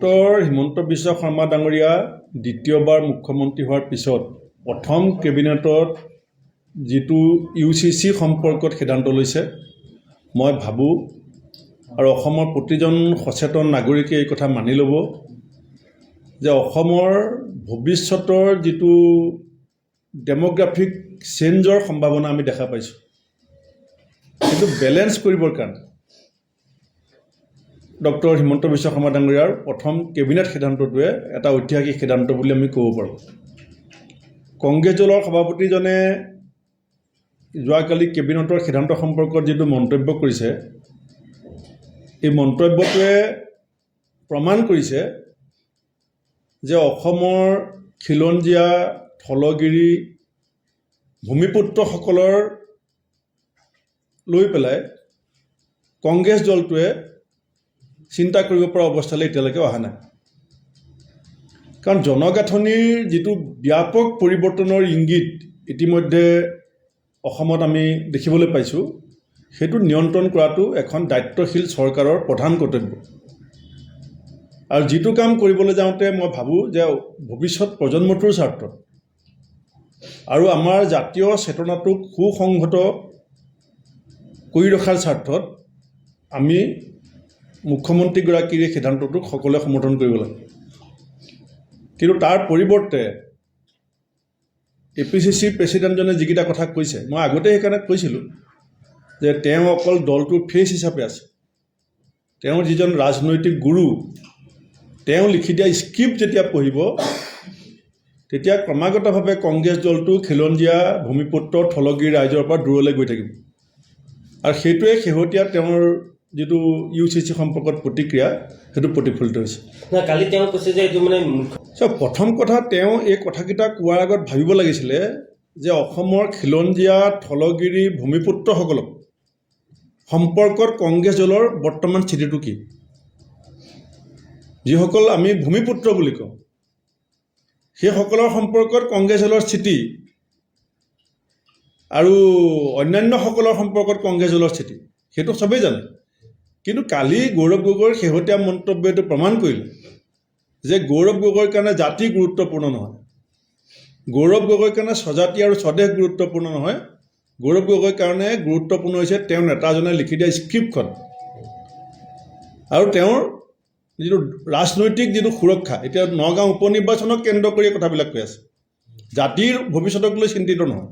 Doctor Himanta Biswa Sarma ডাঙৰীয়া দ্বিতীয়বাৰ মুখ্যমন্ত্ৰী হোৱাৰ পিছত প্ৰথম কেবিনেটত যিটো UCC সম্পৰ্কত সিদ্ধান্ত লৈছে মই ভাবোঁ আৰু অসমৰ প্ৰতিজন সচেতন নাগৰিকে এই কথা মানি ল'ব যে অসমৰ ভৱিষ্যতৰ যিটো ডেমোগ্ৰাফিক চেঞ্জৰ সম্ভাৱনা আমি দেখা পাইছোঁ কিন্তু বেলেঞ্চ কৰিবৰ কাৰণে ডক্টৰ হিমন্ত বিশ্ব শৰ্মা ডাঙৰীয়াৰ প্ৰথম কেবিনেট সিদ্ধান্তটোৱে এটা ঐতিহাসিক সিদ্ধান্ত বুলি আমি ক'ব পাৰোঁ। কংগ্ৰেছ দলৰ সভাপতিজনে যোৱাকালি কেবিনেটৰ সিদ্ধান্ত সম্পৰ্কত যিটো মন্তব্য কৰিছে এই মন্তব্যটোৱে প্ৰমাণ কৰিছে যে অসমৰ খিলঞ্জীয়া থলগিৰি ভূমিপুত্ৰসকলৰ লৈ পেলাই কংগ্ৰেছ দলটোৱে চিন্তা কৰিব পৰা অৱস্থালৈ এতিয়ালৈকে অহা নাই। কাৰণ জনগাঁথনিৰ যিটো ব্যাপক পৰিৱৰ্তনৰ ইংগিত ইতিমধ্যে অসমত আমি দেখিবলৈ পাইছোঁ সেইটো নিয়ন্ত্ৰণ কৰাটো এখন দায়িত্বশীল চৰকাৰৰ প্ৰধান কৰ্তব্য। আৰু যিটো কাম কৰিবলৈ যাওঁতে মই ভাবোঁ যে ভৱিষ্যত প্ৰজন্মটোৰ স্বাৰ্থত আৰু আমাৰ জাতীয় চেতনাটোক সুসংহত কৰি ৰখাৰ স্বাৰ্থত আমি মুখ্যমন্ত্ৰীগৰাকীৰ এই সিদ্ধান্তটোক সকলোৱে সমৰ্থন কৰিব লাগে। কিন্তু তাৰ পৰিৱৰ্তে APCC প্ৰেচিডেণ্টজনে যিকেইটা কথা কৈছে মই আগতে সেইকাৰণে কৈছিলোঁ যে তেওঁ অকল দলটোৰ ফেচ হিচাপে আছে। তেওঁৰ যিজন ৰাজনৈতিক গুৰু তেওঁ লিখি দিয়া স্ক্ৰিপ্ট যেতিয়া পঢ়িব তেতিয়া ক্ৰমাগতভাৱে কংগ্ৰেছ দলটো খিলঞ্জীয়া ভূমিপুত্ৰ থলগিৰি ৰাইজৰ পৰা দূৰলৈ গৈ থাকিব আৰু সেইটোৱে শেহতীয়া তেওঁৰ যিটো UCC সম্পৰ্কত প্ৰতিক্ৰিয়া সেইটো প্ৰতিফলিত হৈছে। কালি তেওঁ কৈছে যে এইটো মানে প্ৰথম কথা তেওঁ এই কথাকেইটা কোৱাৰ আগত ভাবিব লাগিছিলে যে অসমৰ খিলঞ্জীয়া থলগিৰি ভূমিপুত্ৰসকলক সম্পৰ্কত কংগ্ৰেছ দলৰ বৰ্তমান স্থিতিটো কি। যিসকল আমি ভূমিপুত্ৰ বুলি কওঁ সেইসকলৰ সম্পৰ্কত কংগ্ৰেছ দলৰ স্থিতি আৰু অন্যান্যসকলৰ সম্পৰ্কত কংগ্ৰেছ দলৰ স্থিতি সেইটো চবেই জানে। কিন্তু কালি গৌৰৱ গগৈৰ শেহতীয়া মন্তব্যটো প্ৰমাণ কৰিলে যে গৌৰৱ গগৈৰ কাৰণে জাতি গুৰুত্বপূৰ্ণ নহয়, গৌৰৱ গগৈৰ কাৰণে স্বজাতি আৰু স্বদেশ গুৰুত্বপূৰ্ণ নহয়, গৌৰৱ গগৈৰ কাৰণে গুৰুত্বপূৰ্ণ হৈছে তেওঁৰ নেতাজনে লিখি দিয়া স্ক্ৰিপ্টখন আৰু তেওঁৰ যিটো ৰাজনৈতিক যিটো সুৰক্ষা। এতিয়া নগাঁও উপ নিৰ্বাচনক কেন্দ্ৰ কৰি কথাবিলাক কৈ আছে, জাতিৰ ভৱিষ্যতক লৈ চিন্তিত নহয়।